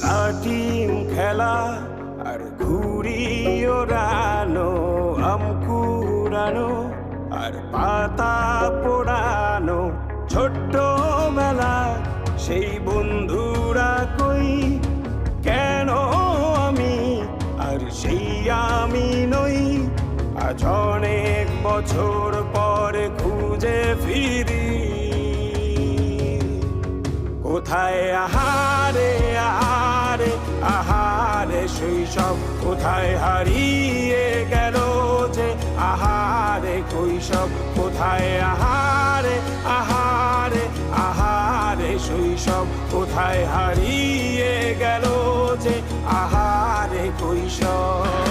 লাটিম খেলা আর ঘুড়ি ওড়ানো, আম কুড়ানো আর পাতা পোড়ানো, ছোট্ট বেলা সেই বন্ধুরা কই, কেন আমি আর সেই আমি নই। আজ অনেক বছর পরে খুঁজে ফিরি, কোথায় আহারে আহারে আহারে শৈশব, কোথায় হারিয়ে গেল যে আহারে কৈশব, কোথায় আহারে আহারে আহারে শৈশব, কোথায় হারিয়ে গেল যে আহারে কৈশব।